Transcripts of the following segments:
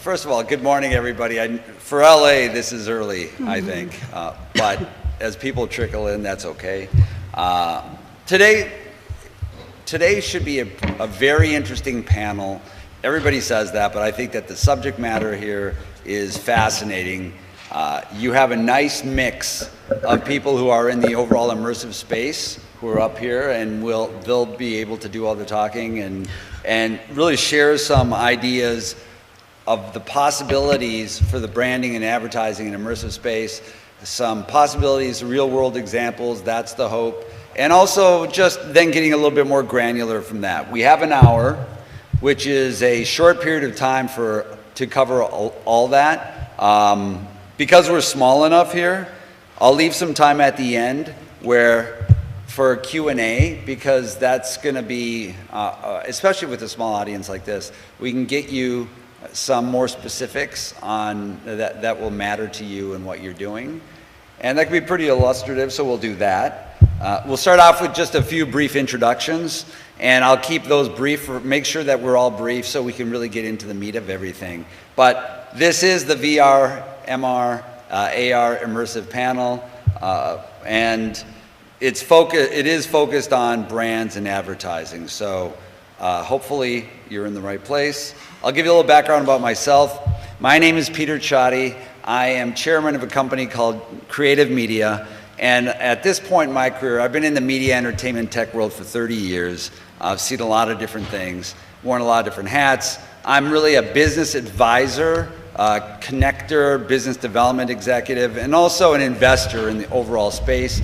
First of all, good morning, everybody. For LA, this is early, I think, but as people trickle in, that's okay. Today should be a very interesting panel. Everybody says that, but I think that the subject matter here is fascinating. You have a nice mix of people who are in the overall immersive space who are up here, and they'll be able to do all the talking and really share some ideas of the possibilities for the branding and advertising in immersive space, some possibilities, real world examples, that's the hope, and also just then getting a little bit more granular from that. We have an hour, which is a short period of time to cover all that. Because we're small enough here, I'll leave some time at the end for Q&A, because that's going to be, especially with a small audience like this, we can get you some more specifics on that will matter to you and what you're doing. And that can be pretty illustrative, so we'll do that. We'll start off with just a few brief introductions, and I'll keep those brief, make sure that we're all brief so we can really get into the meat of everything. But this is the VR, MR, AR immersive panel, and it is focused on brands and advertising. So hopefully you're in the right place. I'll give you a little background about myself. My name is Peter Chadi. I am chairman of a company called Creative Media. And at this point in my career, I've been in the media, entertainment, tech world for 30 years. I've seen a lot of different things, worn a lot of different hats. I'm really a business advisor, connector, business development executive, and also an investor in the overall space.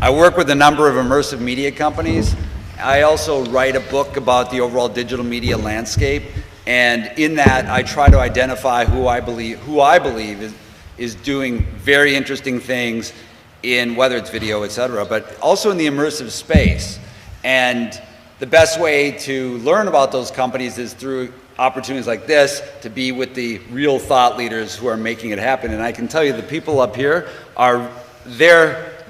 I work with a number of immersive media companies. I also write a book about the overall digital media landscape. And in that, I try to identify who I believe is doing very interesting things in whether it's video, et cetera, but also in the immersive space. And the best way to learn about those companies is through opportunities like this, to be with the real thought leaders who are making it happen. And I can tell you the people up here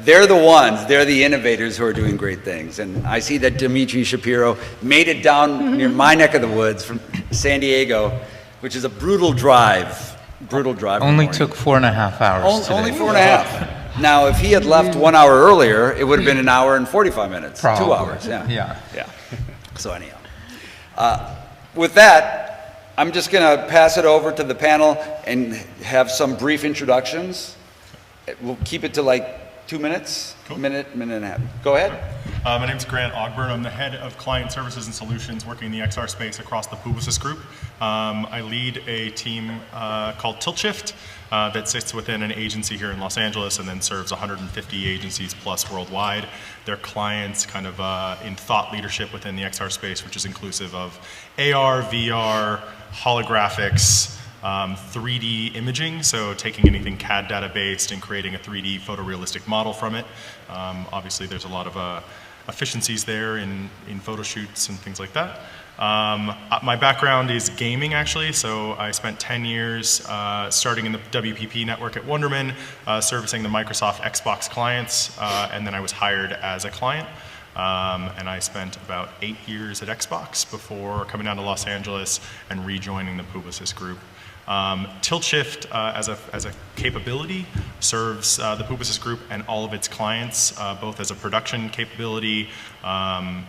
they're the ones, they're the innovators who are doing great things. And I see that Dimitri Shapiro made it down near my neck of the woods from San Diego, which is a brutal drive. Only took 4.5 hours today. Only 4.5. Now, if he had left 1 hour earlier, it would have been an hour and 45 minutes. Probably. 2 hours, yeah. Yeah. So anyhow, with that, I'm just going to pass it over to the panel and have some brief introductions. We'll keep it to like 2 minutes, cool. minute and a half. Go ahead. My name is Grant Ogburn. I'm the head of client services and solutions working in the XR space across the Publicis Group. I lead a team called Tilt Shift that sits within an agency here in Los Angeles and then serves 150 agencies plus worldwide. Their clients kind of in thought leadership within the XR space, which is inclusive of AR, VR, holographics, 3D imaging, so taking anything CAD data based and creating a 3D photorealistic model from it. Obviously there's a lot of efficiencies there in photo shoots and things like that. My background is gaming actually, so I spent 10 years starting in the WPP network at Wonderman, servicing the Microsoft Xbox clients, and then I was hired as a client. And I spent about 8 years at Xbox before coming down to Los Angeles and rejoining the Publicis Group. Tilt Shift as a capability serves the Publicis Group and all of its clients, both as a production capability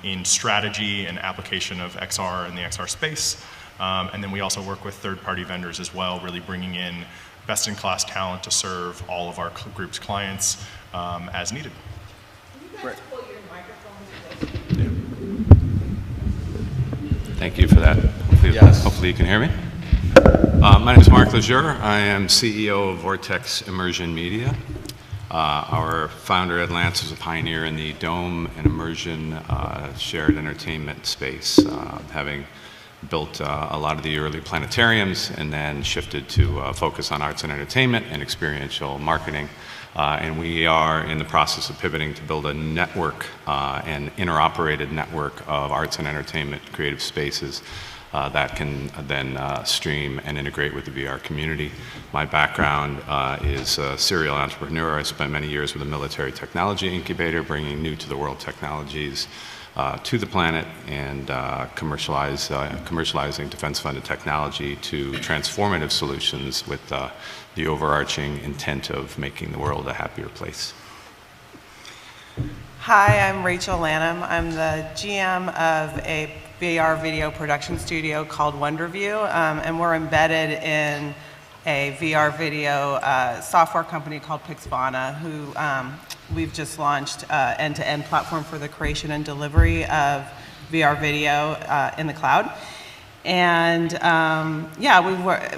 in strategy and application of XR in the XR space. And then we also work with third-party vendors as well, really bringing in best-in-class talent to serve all of our group's clients as needed. Can you guys pull your microphones closer? Thank you for that. Hopefully you can hear me. My name is Marc Ledger. I am CEO of Vortex Immersion Media. Our founder, Ed Lance, was a pioneer in the dome and immersion shared entertainment space, having built a lot of the early planetariums and then shifted to focus on arts and entertainment and experiential marketing. And we are in the process of pivoting to build a network, an interoperated network of arts and entertainment creative spaces that can then stream and integrate with the VR community. My background is a serial entrepreneur. I spent many years with a military technology incubator, bringing new to the world technologies to the planet and commercializing defense-funded technology to transformative solutions with the overarching intent of making the world a happier place. Hi, I'm Rachel Lanham. I'm the GM of a VR video production studio called Wonderview, and we're embedded in a VR video software company called Pixvana, who we've just launched end-to-end platform for the creation and delivery of VR video in the cloud. And yeah,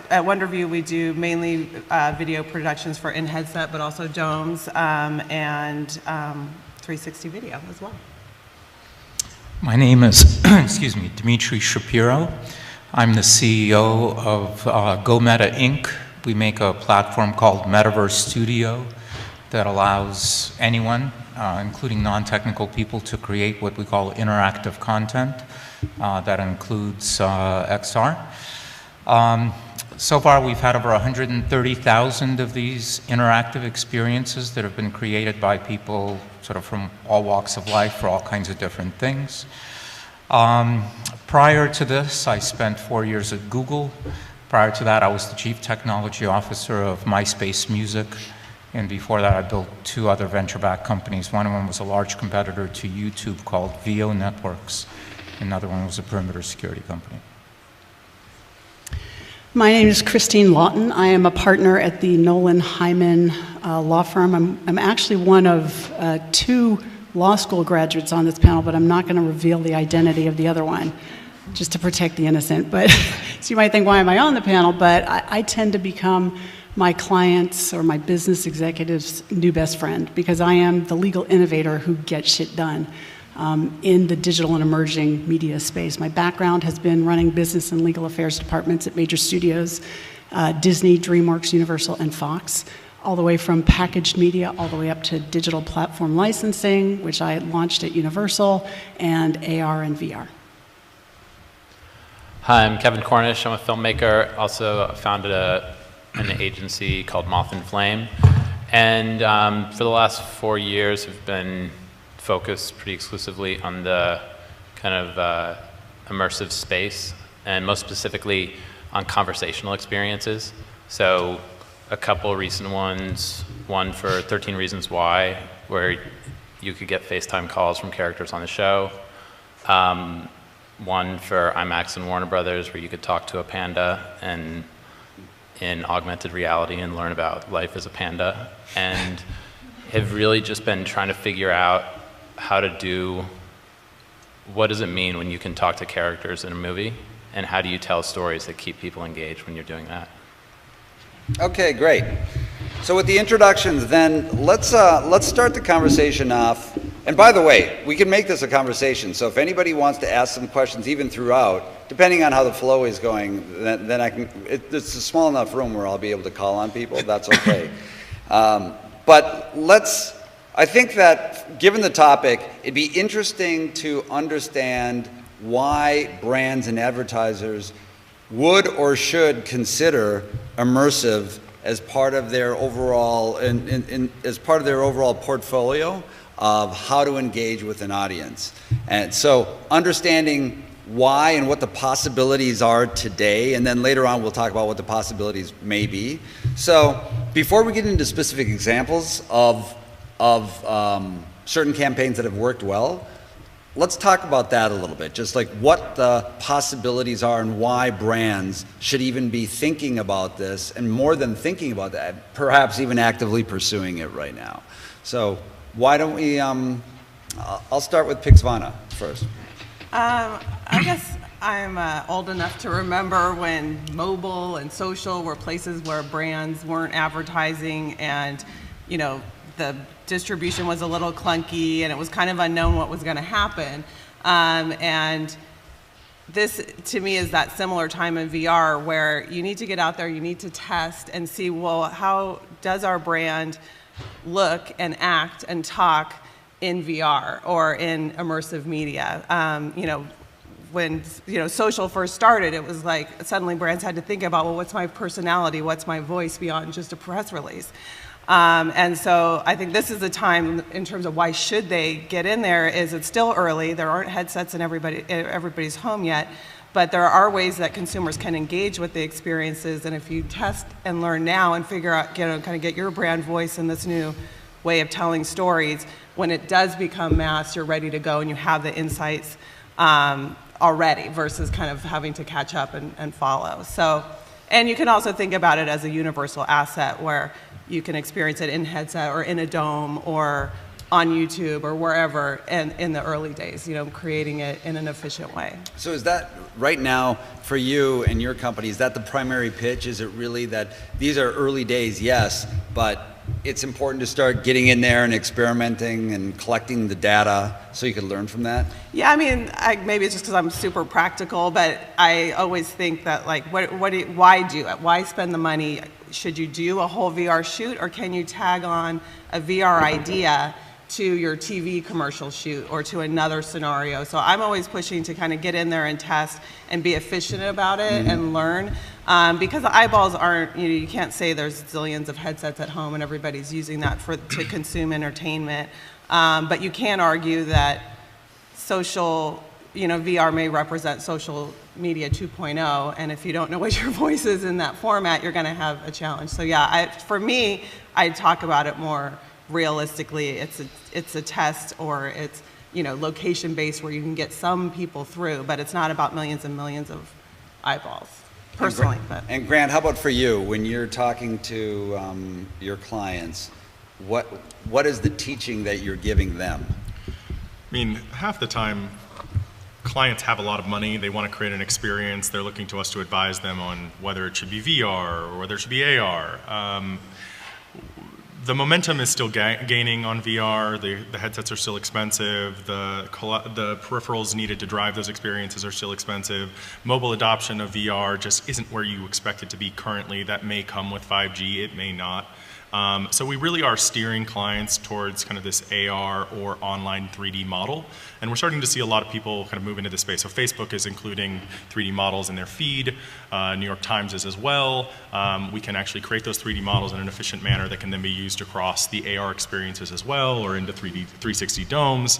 at Wonderview we do mainly video productions for in-headset, but also domes and 360 video as well. My name is, excuse me, Dimitri Shapiro. I'm the CEO of GoMeta Inc. We make a platform called Metaverse Studio that allows anyone, including non-technical people, to create what we call interactive content that includes XR. So far, we've had over 130,000 of these interactive experiences that have been created by people sort of from all walks of life for all kinds of different things. Prior to this, I spent 4 years at Google. Prior to that, I was the Chief Technology Officer of MySpace Music. And before that, I built 2 other venture-backed companies. One of them was a large competitor to YouTube called VO Networks. Another one was a perimeter security company. My name is Christine Lawton. I am a partner at the Nolan Hyman law firm. I'm actually one of 2 law school graduates on this panel, but I'm not going to reveal the identity of the other one, just to protect the innocent. But so you might think, why am I on the panel? But I tend to become my clients or my business executives' new best friend, because I am the legal innovator who gets shit done in the digital and emerging media space. My background has been running business and legal affairs departments at major studios, Disney, DreamWorks, Universal, and Fox, all the way from packaged media all the way up to digital platform licensing, which I launched at Universal, and AR and VR. Hi, I'm Kevin Cornish. I'm a filmmaker, also founded an agency called Moth and Flame. And for the last 4 years, we've been focused pretty exclusively on the kind of immersive space, and most specifically on conversational experiences. So a couple recent ones, one for 13 Reasons Why, where you could get FaceTime calls from characters on the show. One for IMAX and Warner Brothers, where you could talk to a panda and in augmented reality and learn about life as a panda, and have really just been trying to figure out how to do, what does it mean when you can talk to characters in a movie, and how do you tell stories that keep people engaged when you're doing that? Okay, great. So with the introductions, then let's start the conversation off. And by the way, we can make this a conversation. So if anybody wants to ask some questions, even throughout, depending on how the flow is going, then I can. It's a small enough room where I'll be able to call on people. That's okay. But I think that given the topic, it'd be interesting to understand why brands and advertisers would or should consider immersive as part of their overall as part of their overall portfolio of how to engage with an audience. And so understanding why and what the possibilities are today, and then later on we'll talk about what the possibilities may be. So before we get into specific examples of certain campaigns that have worked well, let's talk about that a little bit, just like what the possibilities are and why brands should even be thinking about this, and more than thinking about that, perhaps even actively pursuing it right now. So why don't we, I'll start with Pixvana first. I guess I'm old enough to remember when mobile and social were places where brands weren't advertising, and you know, the distribution was a little clunky and it was kind of unknown what was going to happen. And this, to me, is that similar time in VR where you need to get out there, you need to test and see, well, how does our brand look and act and talk in VR or in immersive media? You know, when social first started, it was like suddenly brands had to think about, well, what's my personality, what's my voice beyond just a press release? And so I think this is the time in terms of why should they get in there is it's still early. There aren't headsets in everybody's home yet, but there are ways that consumers can engage with the experiences. And if you test and learn now and figure out, kind of get your brand voice in this new way of telling stories, when it does become mass, you're ready to go and you have the insights already versus kind of having to catch up and follow. So, and you can also think about it as a universal asset where you can experience it in headset or in a dome or on YouTube or wherever in the early days, creating it in an efficient way. So is that right now for you and your company, is that the primary pitch? Is it really that these are early days, yes, but it's important to start getting in there and experimenting and collecting the data so you can learn from that? Yeah, I mean, maybe it's just because I'm super practical, but I always think that why do it? Why spend the money? Should you do a whole VR shoot, or can you tag on a VR idea to your TV commercial shoot or to another scenario? So I'm always pushing to kind of get in there and test and be efficient about it and learn. Because the eyeballs aren't, you can't say there's zillions of headsets at home and everybody's using that to consume entertainment. But you can argue that social, VR may represent social media 2.0, and if you don't know what your voice is in that format, you're going to have a challenge. So yeah, for me, I talk about it more realistically. It's a test, or it's location based where you can get some people through, but it's not about millions and millions of eyeballs. Personally, and Grant, how about for you? When you're talking to your clients, what is the teaching that you're giving them? I mean, half the time, clients have a lot of money. They want to create an experience. They're looking to us to advise them on whether it should be VR or whether it should be AR. The momentum is still gaining on VR. The headsets are still expensive. The peripherals needed to drive those experiences are still expensive. Mobile adoption of VR just isn't where you expect it to be currently. That may come with 5G, it may not. So we really are steering clients towards kind of this AR or online 3D model. And we're starting to see a lot of people kind of move into this space. So Facebook is including 3D models in their feed. New York Times is as well. We can actually create those 3D models in an efficient manner that can then be used across the AR experiences as well, or into 360 domes.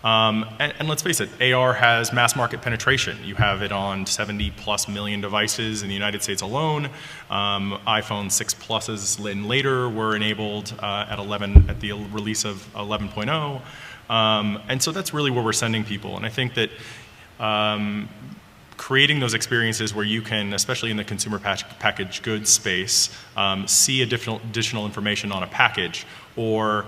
And let's face it, AR has mass market penetration. You have it on 70+ million devices in the United States alone. iPhone 6 Pluses and later were enabled at the release of 11.0. And so that's really where we're sending people. And I think that creating those experiences where you can, especially in the consumer packaged goods space, see additional information on a package, or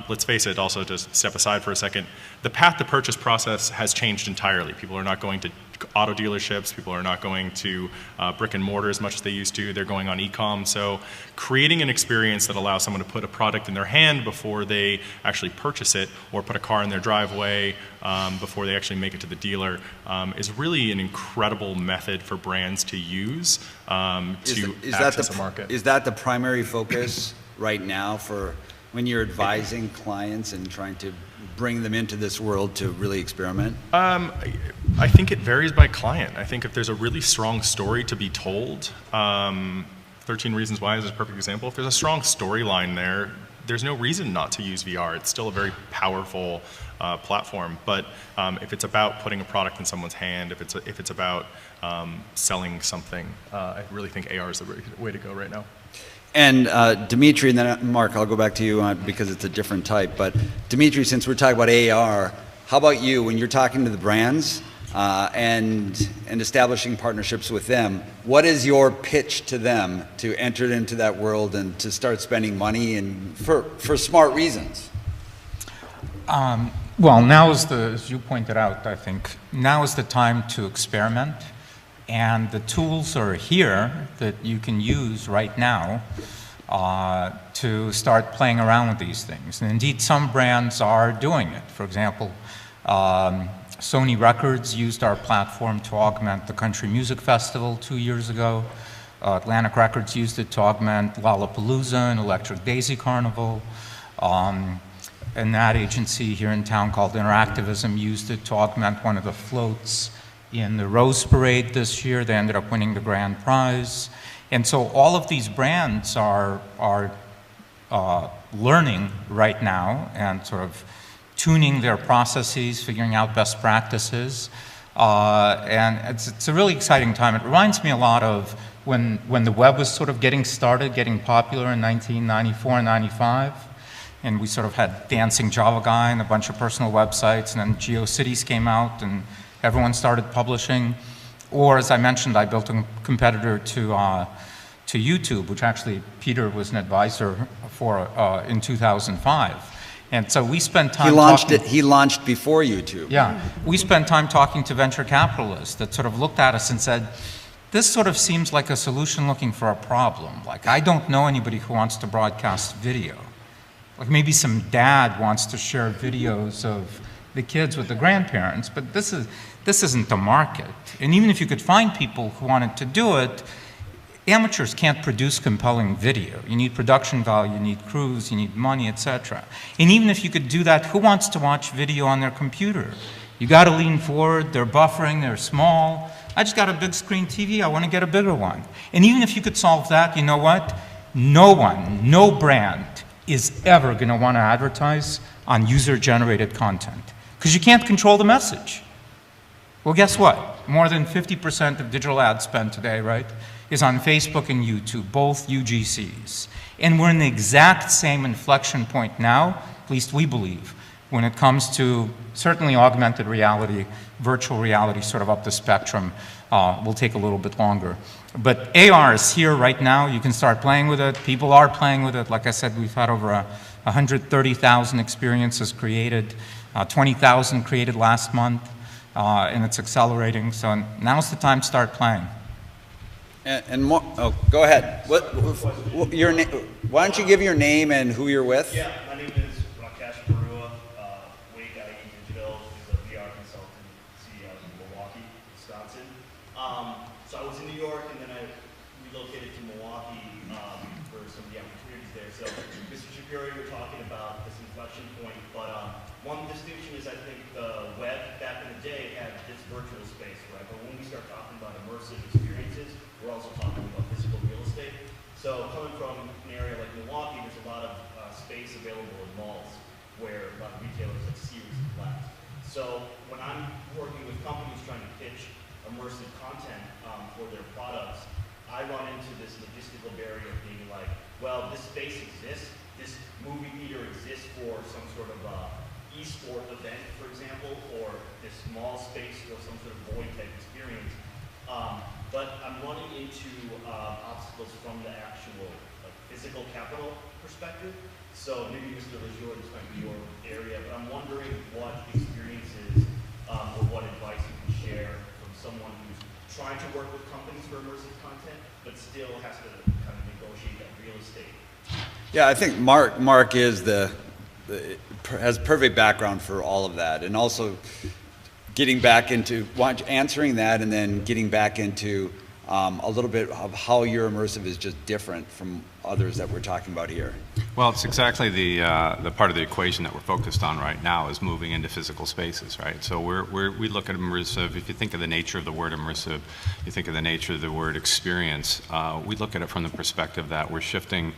let's face it, also just step aside for a second, the path to purchase process has changed entirely. People are not going to auto dealerships, people are not going to brick and mortar as much as they used to, they're going on e-com. So creating an experience that allows someone to put a product in their hand before they actually purchase it, or put a car in their driveway before they actually make it to the dealer, is really an incredible method for brands to use to access a market. Is that the primary focus right now for when you're advising clients and trying to bring them into this world to really experiment? I think it varies by client. I think if there's a really strong story to be told, 13 Reasons Why is a perfect example. If there's a strong storyline there, there's no reason not to use VR. It's still a very powerful platform. But if it's about putting a product in someone's hand, if it's about selling something, I really think AR is the way to go right now. And Dimitri, and then Mark, I'll go back to you because it's a different type. But Dimitri, since we're talking about AR, how about you when you're talking to the brands and establishing partnerships with them? What is your pitch to them to enter into that world and to start spending money and for smart reasons? Well, now is as you pointed out, I think, now is the time to experiment. And the tools are here that you can use right now to start playing around with these things. And indeed, some brands are doing it. For example, Sony Records used our platform to augment the Country Music Festival 2 years ago. Atlantic Records used it to augment Lollapalooza and Electric Daisy Carnival. And that agency here in town called Interactivism used it to augment one of the floats in the Rose Parade this year. They ended up winning the grand prize. And so all of these brands are learning right now and sort of tuning their processes, figuring out best practices. And it's a really exciting time. It reminds me a lot of when the web was sort of getting started, getting popular in 1994 and 95. And we sort of had Dancing Java Guy and a bunch of personal websites, and then GeoCities came out and everyone started publishing. Or, as I mentioned, I built a competitor to YouTube, which actually Peter was an advisor for in 2005. And so we spent time He launched before YouTube. Yeah. We spent time talking to venture capitalists that sort of looked at us and said, this sort of seems like a solution looking for a problem. Like, I don't know anybody who wants to broadcast video. Like, maybe some dad wants to share videos of the kids with the grandparents, but this isn't the market. And even if you could find people who wanted to do it, amateurs can't produce compelling video. You need production value, you need crews, you need money, etc. And even if you could do that, who wants to watch video on their computer? You got to lean forward, they're buffering, they're small. I just got a big screen TV, I want to get a bigger one. And even if you could solve that, you know what? No one, no brand is ever going to want to advertise on user-generated content because you can't control the message. Well, guess what? More than 50% of digital ad spend today, right, is on Facebook and YouTube, both UGCs. And we're in the exact same inflection point now, at least we believe, when it comes to certainly augmented reality, virtual reality, sort of up the spectrum, will take a little bit longer. But AR is here right now. You can start playing with it. People are playing with it. Like I said, we've had over 130,000 experiences created, 20,000 created last month, and it's accelerating. So now's the time to start playing. And more, oh, go ahead. Your why don't you give your name and who you're with? Yeah, my name is Marc Ledger, Digital is a VR consultant, CEO in Milwaukee, Wisconsin. So I was in New York and then I relocated to Milwaukee for some of the opportunities there. So Mr. Shapiro, you were talking about this inflection point, but one distinction is I think the web back in the day had this virtual space, right? But when we start talking about immersive experiences, we're also talking about physical real estate. So coming from an area like Milwaukee, there's a lot of space available in malls where a lot of retailers like Sears and Flat. So when I'm working with companies trying to pitch immersive content for their products, I run into this logistical barrier of being like, well, this space exists, this movie theater exists for some sort of e-sport event, for example, or this small space for some sort of void type experience. But I'm running into obstacles from the actual physical capital perspective. So maybe Mr. Ledger, this might be your area, but I'm wondering what experiences or what advice you can share from someone who's trying to work with companies for immersive content, but still has to kind of negotiate that real estate. Yeah, I think Marc is has perfect background for all of that, and also getting back into answering that, and then getting back into a little bit of how your immersive is just different from others that we're talking about here. Well, it's exactly the part of the equation that we're focused on right now is moving into physical spaces, right? So we look at immersive. If you think of the nature of the word immersive, you think of the nature of the word experience. We look at it from the perspective that we're shifting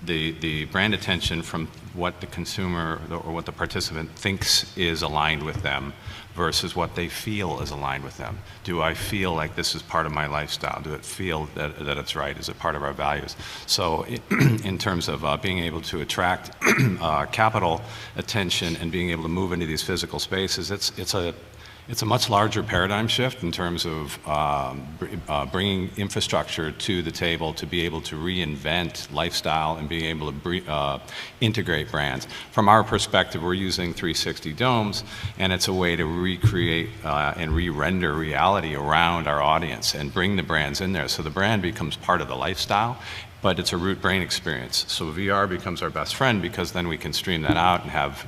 the brand attention from what the consumer or what the participant thinks is aligned with them versus what they feel is aligned with them. Do I feel like this is part of my lifestyle? Do it feel that it's right? Is it part of our values? So in terms of being able to attract capital attention and being able to move into these physical spaces, it's a much larger paradigm shift in terms of bringing infrastructure to the table to be able to reinvent lifestyle and being able to integrate brands. From our perspective, we're using 360 domes, and it's a way to recreate and re-render reality around our audience and bring the brands in there. So the brand becomes part of the lifestyle, but it's a root brain experience. So VR becomes our best friend because then we can stream that out and have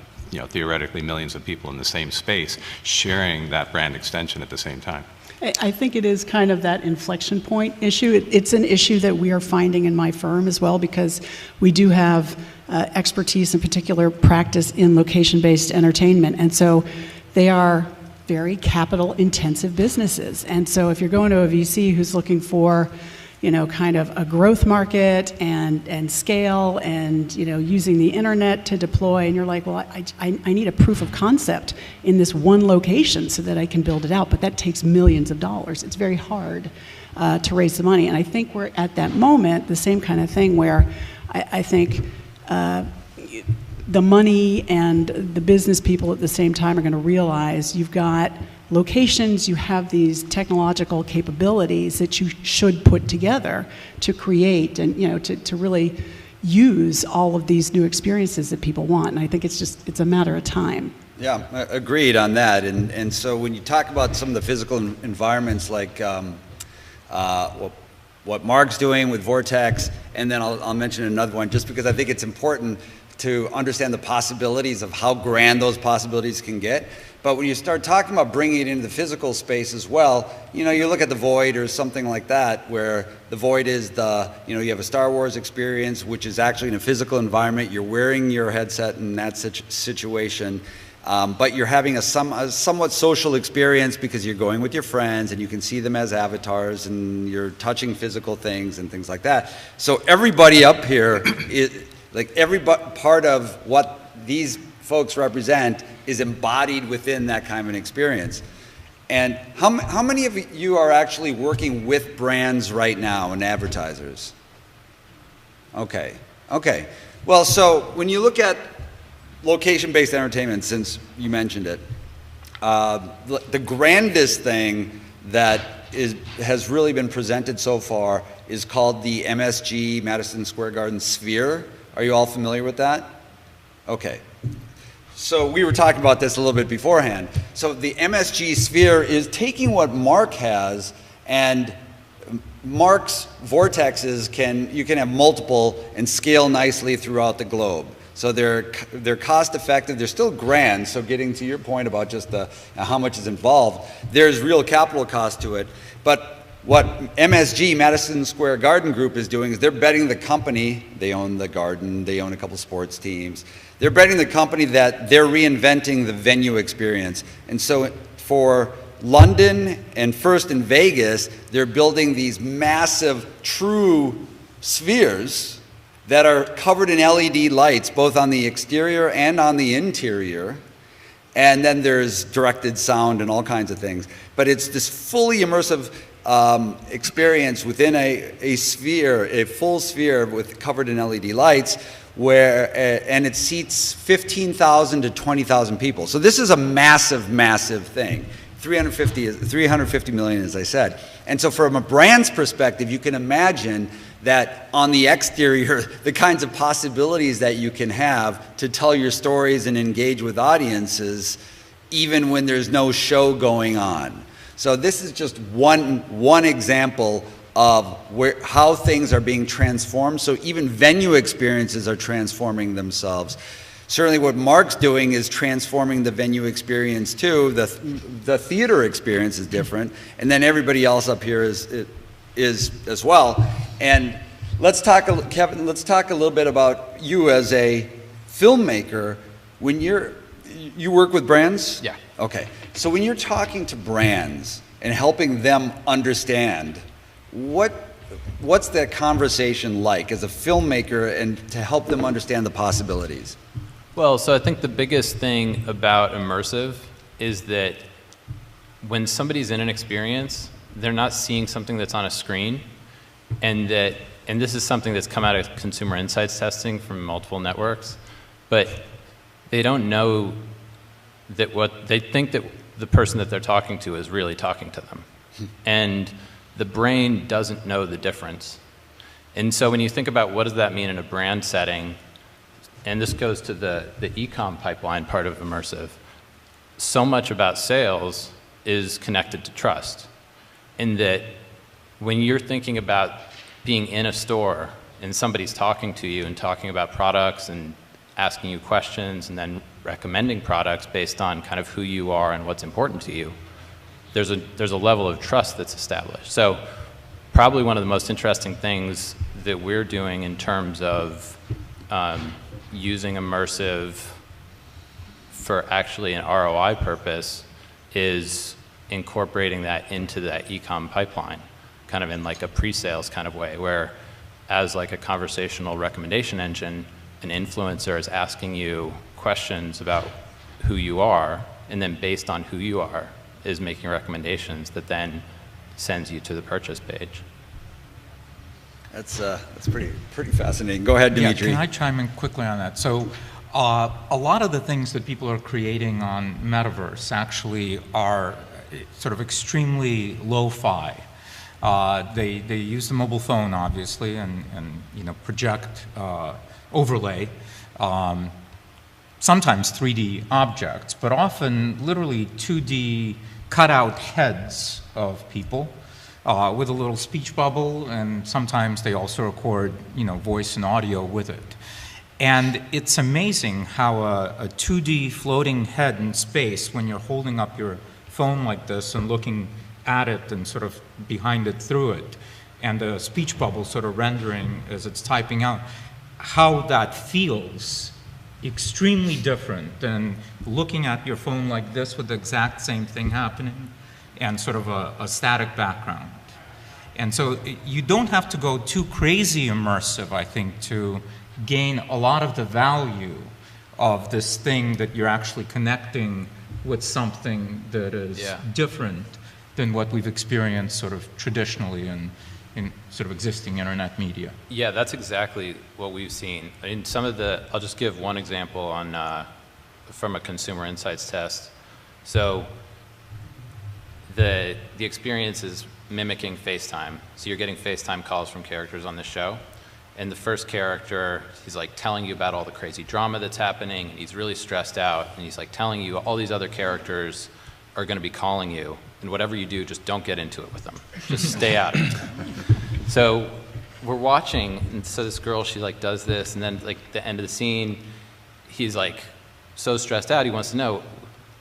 theoretically millions of people in the same space sharing that brand extension at the same time. I think it is kind of that inflection point issue. It's an issue that we are finding in my firm as well, because we do have expertise, in particular practice in location-based entertainment. And so they are very capital-intensive businesses. And so if you're going to a VC who's looking for kind of a growth market and scale and, using the internet to deploy. And you're like, well, I need a proof of concept in this one location so that I can build it out. But that takes millions of dollars. It's very hard to raise the money. And I think we're at that moment, the same kind of thing where I think the money and the business people at the same time are going to realize you've got locations, you have these technological capabilities that you should put together to create and to really use all of these new experiences that people want. And I think it's a matter of time. Yeah, agreed on that. And so when you talk about some of the physical environments like what Marc's doing with Vortex, and then I'll mention another one just because I think it's important to understand the possibilities of how grand those possibilities can get. But when you start talking about bringing it into the physical space as well, you look at the Void or something like that, where the Void is you have a Star Wars experience, which is actually in a physical environment. You're wearing your headset in that situation, but you're having a somewhat social experience because you're going with your friends and you can see them as avatars and you're touching physical things and things like that. So everybody up here like every part of what these folks represent is embodied within that kind of an experience. And how many of you are actually working with brands right now and advertisers? Okay. Well, so when you look at location-based entertainment, since you mentioned it, the grandest thing that has really been presented so far is called the MSG, Madison Square Garden Sphere. Are you all familiar with that? Okay. So we were talking about this a little bit beforehand. So the MSG Sphere is taking what Marc has, and Marc's vortexes you can have multiple and scale nicely throughout the globe. So they're cost effective. They're still grand. So getting to your point about just how much is involved, there's real capital cost to it. But what MSG, Madison Square Garden Group, is doing is they're betting the company. They own the garden. They own a couple sports teams. They're betting the company that they're reinventing the venue experience. And so for London and first in Vegas, they're building these massive true spheres that are covered in LED lights, both on the exterior and on the interior. And then there's directed sound and all kinds of things. But it's this fully immersive experience within a sphere, a full sphere covered in LED lights, and it seats 15,000 to 20,000 people. So this is a massive, massive thing. 350 million, as I said. And so from a brand's perspective, you can imagine that on the exterior, the kinds of possibilities that you can have to tell your stories and engage with audiences, even when there's no show going on. So this is just one example of how things are being transformed. So even venue experiences are transforming themselves. Certainly what Marc's doing is transforming the venue experience too. The theater experience is different, and then everybody else up here is as well. And Kevin, let's talk a little bit about you as a filmmaker. When you work with brands? Yeah. Okay. So when you're talking to brands and helping them understand, what's that conversation like as a filmmaker and to help them understand the possibilities? Well, so I think the biggest thing about immersive is that when somebody's in an experience, they're not seeing something that's on a screen, and this is something that's come out of consumer insights testing from multiple networks, but they don't know that they think that the person that they're talking to is really talking to them. And the brain doesn't know the difference. And so when you think about what does that mean in a brand setting, and this goes to the e-com pipeline part of immersive, so much about sales is connected to trust. In that when you're thinking about being in a store and somebody's talking to you and talking about products and asking you questions and then recommending products based on kind of who you are and what's important to you, there's a level of trust that's established. So probably one of the most interesting things that we're doing in terms of using immersive for actually an ROI purpose is incorporating that into that e-com pipeline. kind of in like a pre-sales kind of way, where as like a conversational recommendation engine, an influencer is asking you questions about who you are, and then based on who you are, is making recommendations that then sends you to the purchase page. That's pretty fascinating. Go ahead, Dimitri. Yeah, can I chime in quickly on that? So a lot of the things that people are creating on Metaverse actually are sort of extremely lo-fi. They use the mobile phone, obviously, and you know, project overlay, sometimes 3D objects, but often literally 2D cutout heads of people with a little speech bubble, and sometimes they also record, you know, voice and audio with it. And it's amazing how a 2D floating head in space, when you're holding up your phone like this and looking at it and sort of behind it through it, and the speech bubble sort of rendering as it's typing out, how that feels extremely different than looking at your phone like this with the exact same thing happening and sort of a static background. And so you don't have to go too crazy immersive, I think, to gain a lot of the value of this thing that you're actually connecting with something that is different than what we've experienced sort of traditionally in sort of existing internet media. Yeah, that's exactly what we've seen. I mean, some of the, I'll just give one example on, from a consumer insights test. So the experience is mimicking FaceTime. So you're getting FaceTime calls from characters on the show. And the first character, he's like telling you about all the crazy drama that's happening, and he's really stressed out, and he's like telling you all these other characters are going to be calling you, and whatever you do, just don't get into it with them. Just stay out of it. So we're watching, and so this girl, she like does this, and then like the end of the scene, he's like so stressed out, he wants to know,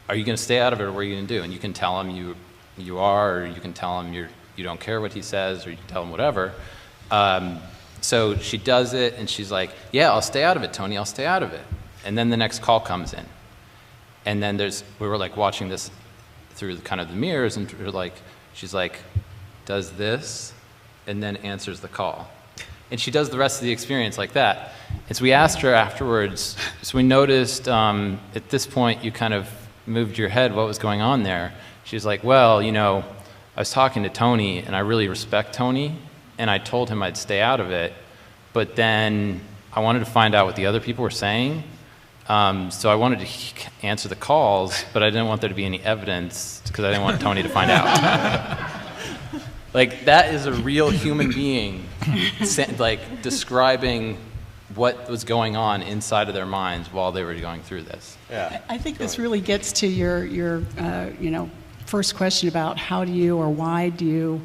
are you going to stay out of it, or what are you going to do? And you can tell him you are, or you can tell him you don't care what he says, or you can tell him whatever. So she does it, and she's like, yeah, I'll stay out of it, Tony, I'll stay out of it. And then the next call comes in. And then we were like watching this through kind of the mirrors, and we're like, she's like, does this, and then answers the call. And she does the rest of the experience like that. And so we asked her afterwards, so we noticed at this point you kind of moved your head, what was going on there? She was like, well, you know, I was talking to Tony, and I really respect Tony, and I told him I'd stay out of it, but then I wanted to find out what the other people were saying, so I wanted to answer the calls, but I didn't want there to be any evidence because I didn't want Tony to find out. Like, that is a real human being like describing what was going on inside of their minds while they were going through this. Yeah. I think this really gets to your you know, first question about how do you or why do you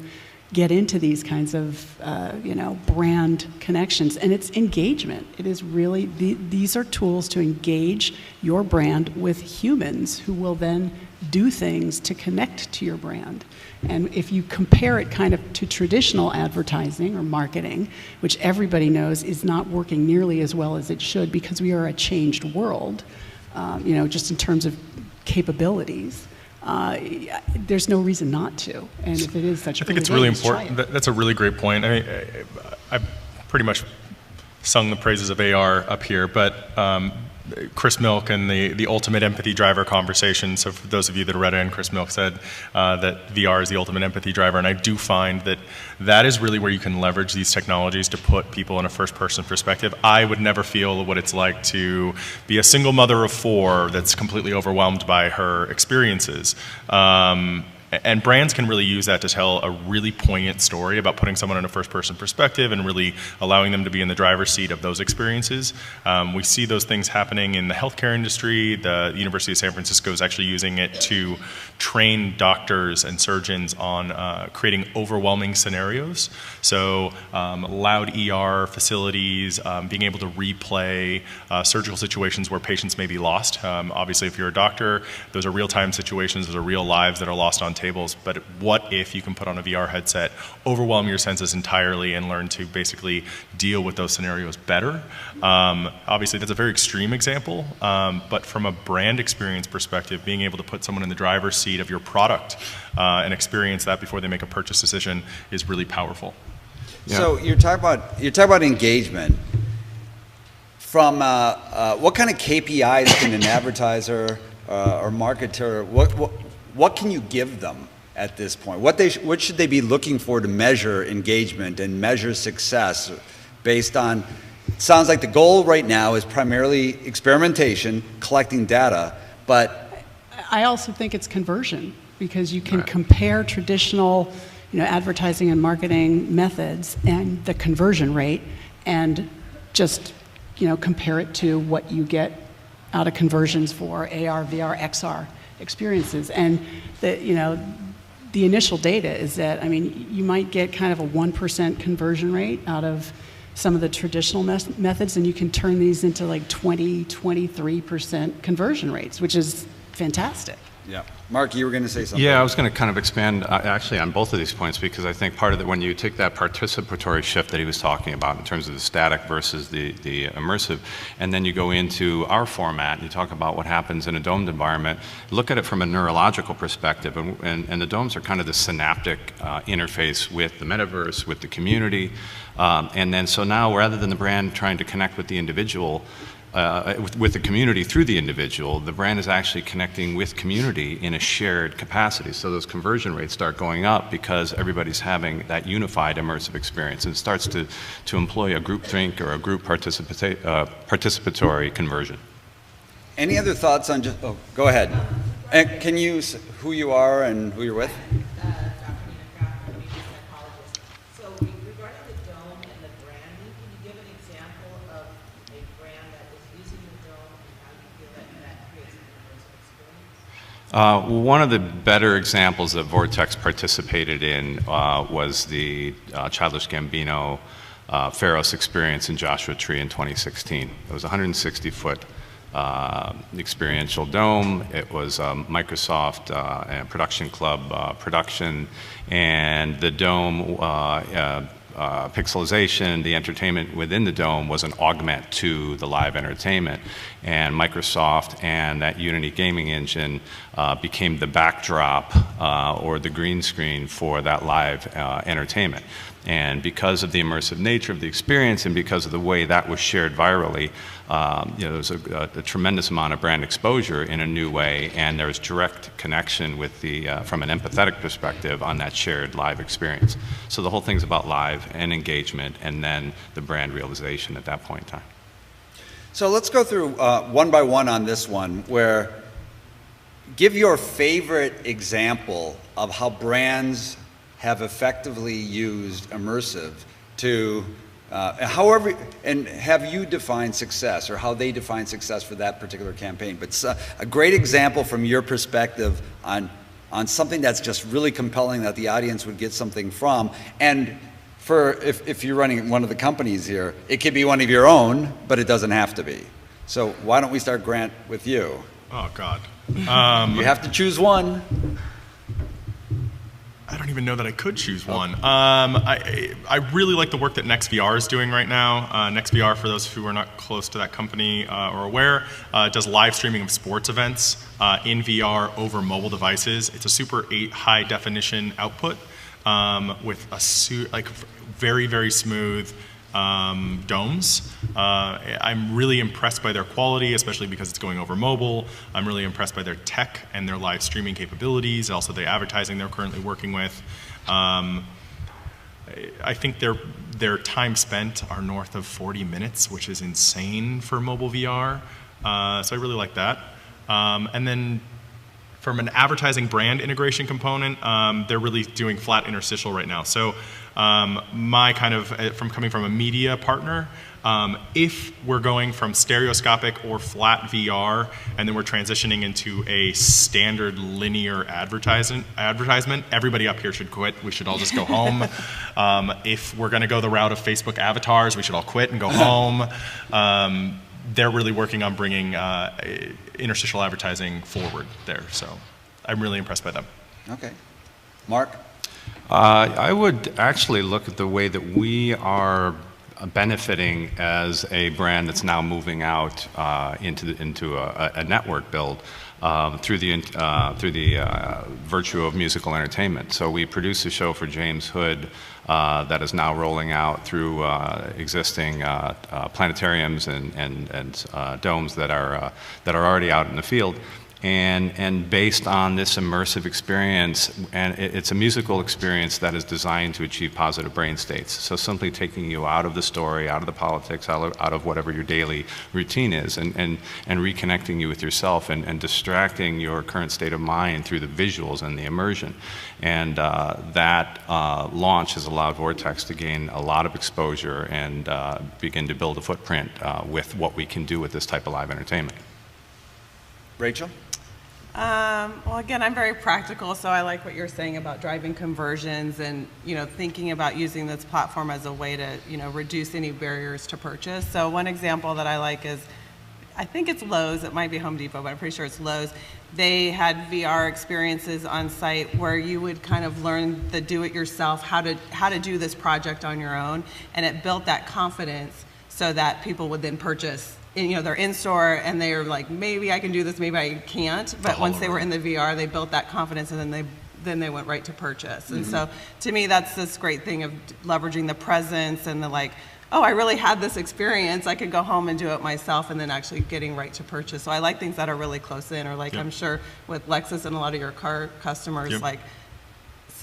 get into these kinds of, you know, brand connections. And it's engagement. It is really, these are tools to engage your brand with humans who will then do things to connect to your brand. And if you compare it kind of to traditional advertising or marketing, which everybody knows is not working nearly as well as it should because we are a changed world, you know, just in terms of capabilities. There's no reason not to, and if it is such a I think it's really important. That's a really great point. I mean, I've pretty much sung the praises of AR up here, but Chris Milk and the ultimate empathy driver conversation. So for those of you that read it, and Chris Milk said that VR is the ultimate empathy driver, and I do find that that is really where you can leverage these technologies to put people in a first-person perspective. I would never feel what it's like to be a single mother of 4 that's completely overwhelmed by her experiences. And brands can really use that to tell a really poignant story about putting someone in a first-person perspective and really allowing them to be in the driver's seat of those experiences. We see those things happening in the healthcare industry. The University of San Francisco is actually using it to train doctors and surgeons on creating overwhelming scenarios. So loud ER facilities, being able to replay surgical situations where patients may be lost. Obviously, if you're a doctor, those are real-time situations, those are real lives that are lost on tape. tables, but what if you can put on a VR headset, overwhelm your senses entirely, and learn to basically deal with those scenarios better? Obviously, that's a very extreme example, but from a brand experience perspective, being able to put someone in the driver's seat of your product and experience that before they make a purchase decision is really powerful. Yeah. So you're talking about engagement. From what kind of KPIs can an advertiser or marketer, what can you give them at this point? What should they be looking for to measure engagement and measure success based on? It sounds like the goal right now is primarily experimentation, collecting data, but I also think it's conversion, because you can compare traditional, advertising and marketing methods and the conversion rate, and just, compare it to what you get out of conversions for AR, VR, XR experiences. And the initial data is that, you might get kind of a 1% conversion rate out of some of the traditional methods, and you can turn these into like 20, 23% conversion rates, which is fantastic. yeah. Mark, you were going to say something. Yeah, I was going to kind of expand actually on both of these points, because I think part of it, when you take that participatory shift that he was talking about in terms of the static versus the immersive, and then you go into our format and you talk about what happens in a domed environment, look at it from a neurological perspective, and the domes are kind of the synaptic interface with the metaverse, with the community, and then so now rather than the brand trying to connect with the individual, with the community through the individual, the brand is actually connecting with community in a shared capacity. So those conversion rates start going up because everybody's having that unified immersive experience, and it starts to employ a group think or a group participatory conversion. Any other thoughts on just, go ahead. And can you, who you are and who you're with? One of the better examples that Vortex participated in was the Childish Gambino Pharos experience in Joshua Tree in 2016. It was a 160-foot experiential dome. It was Microsoft and Production Club production, and the dome pixelization, the entertainment within the dome was an augment to the live entertainment, and Microsoft and that Unity gaming engine became the backdrop or the green screen for that live entertainment. And because of the immersive nature of the experience and because of the way that was shared virally, there was a tremendous amount of brand exposure in a new way, and there was direct connection with the, from an empathetic perspective on that shared live experience. So the whole thing's about live and engagement, and then the brand realization at that point in time. So let's go through one by one on this one, where give your favorite example of how brands have effectively used immersive to, however, and have you defined success, or how they define success for that particular campaign. But a great example from your perspective on something that's just really compelling that the audience would get something from. And for if you're running one of the companies here, it could be one of your own, but it doesn't have to be. So why don't we start, Grant, with you? Oh, God. You have to choose one. I don't even know that I could choose one. I really like the work that NextVR is doing right now. NextVR, for those who are not close to that company or aware, does live streaming of sports events in VR over mobile devices. It's a super high definition output with a very, very smooth domes. I'm really impressed by their quality, especially because it's going over mobile. I'm really impressed by their tech and their live streaming capabilities, also the advertising they're currently working with. I think their time spent are north of 40 minutes, which is insane for mobile VR. So I really like that. And then from an advertising brand integration component, they're really doing flat interstitial right now. So my kind of, coming from a media partner, if we're going from stereoscopic or flat VR, and then we're transitioning into a standard linear advertisement, everybody up here should quit. We should all just go home. If we're gonna go the route of Facebook avatars, we should all quit and go home. They're really working on bringing interstitial advertising forward there. So I'm really impressed by them. Okay. Mark? I would actually look at the way that we are benefiting as a brand that's now moving out into a network build through the virtue of musical entertainment. So we produce a show for James Hood that is now rolling out through existing planetariums and domes that are already out in the field. And based on this immersive experience, and it's a musical experience that is designed to achieve positive brain states. So simply taking you out of the story, out of the politics, out of whatever your daily routine is, and reconnecting you with yourself and distracting your current state of mind through the visuals and the immersion. And that launch has allowed Vortex to gain a lot of exposure and begin to build a footprint with what we can do with this type of live entertainment. Rachel? Well, again, I'm very practical, so I like what you're saying about driving conversions and, thinking about using this platform as a way to, reduce any barriers to purchase. So one example that I like is, I think it's Lowe's, it might be Home Depot, but I'm pretty sure it's Lowe's. They had VR experiences on site where you would kind of learn the do-it-yourself, how to do this project on your own, and it built that confidence so that people would then purchase. They're in store and they're like, maybe I can do this, maybe I can't. But once they were in the VR, they built that confidence, and then they went right to purchase. And so to me, that's this great thing of leveraging the presence and the oh, I really had this experience. I could go home and do it myself, and then actually getting right to purchase. So I like things that are really close in, or I'm sure with Lexus and a lot of your car customers,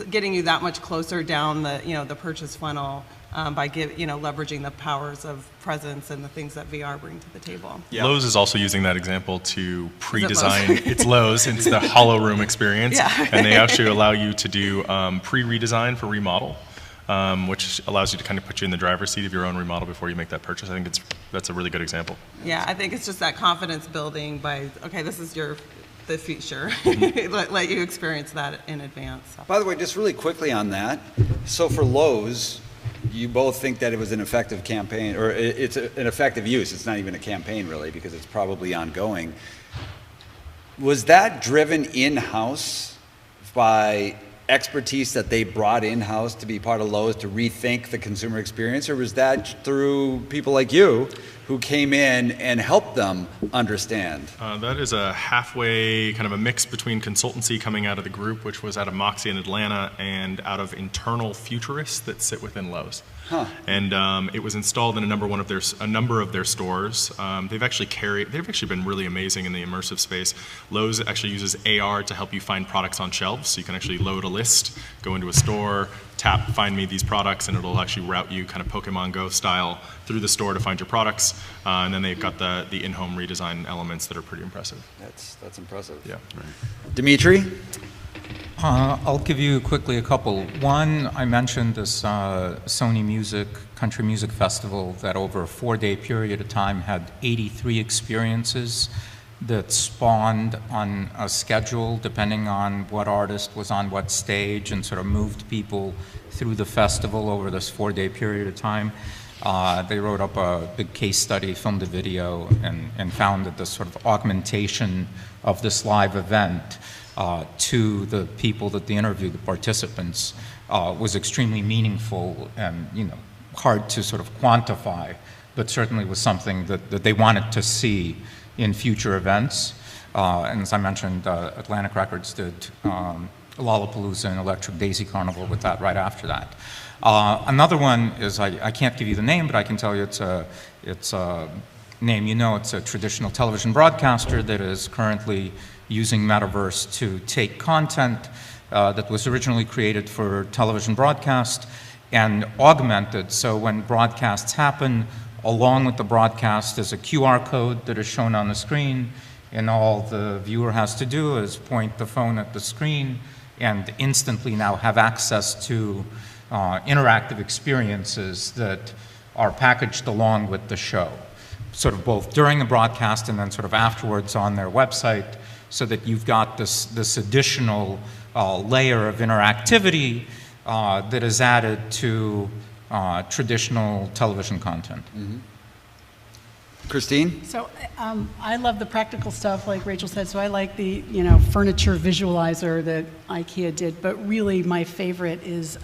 getting you that much closer down the the purchase funnel. By leveraging the powers of presence and the things that VR bring to the table. Yeah. Lowe's is also using that example to pre-design. It's Lowe's. It's the Hollow Room experience, and they actually allow you to do pre-redesign for remodel, which allows you to kind of put you in the driver's seat of your own remodel before you make that purchase. I think that's a really good example. Yeah, I think it's just that confidence building by this is the feature. let you experience that in advance. So. By the way, just really quickly on that. So for Lowe's, you both think that it was an effective campaign, or it's an effective use. It's not even a campaign, really, because it's probably ongoing. Was that driven in-house by expertise that they brought in-house to be part of Lowe's to rethink the consumer experience, or was that through people like you who came in and helped them understand? That is a halfway, kind of a mix between consultancy coming out of the group, which was out of Moxie in Atlanta, and out of internal futurists that sit within Lowe's. Huh. And it was installed in a number of their stores. They've actually been really amazing in the immersive space. Lowe's actually uses AR to help you find products on shelves, so you can actually load a list, go into a store, tap, find me these products, and it'll actually route you kind of Pokemon Go style through the store to find your products. And then they've got the in-home redesign elements that are pretty impressive. That's impressive. Yeah. Right. Dimitri? I'll give you quickly a couple. One, I mentioned this Sony Country Music Festival that over a 4-day period of time had 83 experiences that spawned on a schedule depending on what artist was on what stage, and sort of moved people through the festival over this 4-day period of time. They wrote up a big case study, filmed a video, and found that this sort of augmentation of this live event to the people that they interviewed, the participants, was extremely meaningful and hard to sort of quantify, but certainly was something that they wanted to see in future events. And as I mentioned, Atlantic Records did Lollapalooza and Electric Daisy Carnival with that right after that. Another one is, I can't give you the name, but I can tell you it's a name it's a traditional television broadcaster that is currently using Metaverse to take content that was originally created for television broadcast and augment it. So when broadcasts happen, along with the broadcast is a QR code that is shown on the screen, and all the viewer has to do is point the phone at the screen and instantly now have access to interactive experiences that are packaged along with the show, sort of both during the broadcast and then sort of afterwards on their website, so that you've got this additional layer of interactivity that is added to traditional television content. Mm-hmm. Christine? So I love the practical stuff, like Rachel said. So I like the furniture visualizer that IKEA did. But really, my favorite is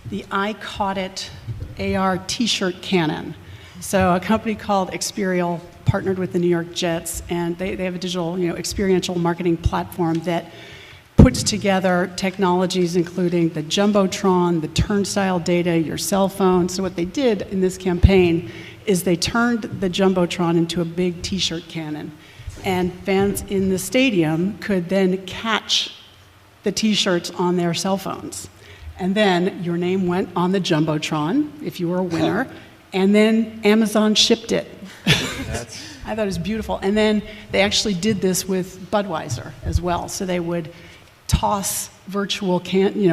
the I Caught It AR T-shirt cannon. So a company called Experial partnered with the New York Jets, and they have a digital, experiential marketing platform that puts together technologies including the Jumbotron, the turnstile data, your cell phone. So what they did in this campaign is they turned the Jumbotron into a big T-shirt cannon, and fans in the stadium could then catch the T-shirts on their cell phones. And then your name went on the Jumbotron if you were a winner, and then Amazon shipped it. I thought it was beautiful. And then they actually did this with Budweiser as well. So they would toss virtual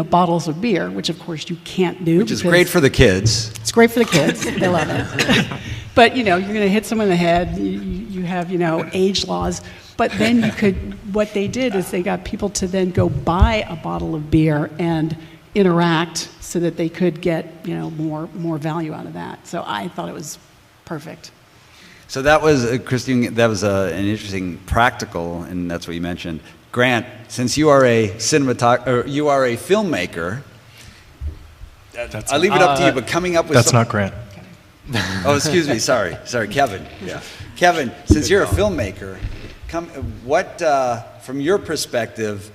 bottles of beer, which of course you can't do. Which is great for the kids. It's great for the kids. They love it. But you're going to hit someone in the head. You have age laws. But then what they did is they got people to then go buy a bottle of beer and interact so that they could get more value out of that. So I thought it was perfect. So that was, Christine, that was an interesting practical, and that's what you mentioned. Grant, since you are a filmmaker, I leave it up to you, but coming up with That's not Grant. Oh, excuse me, sorry, Kevin. Yeah. Kevin, since you're a filmmaker, what, from your perspective,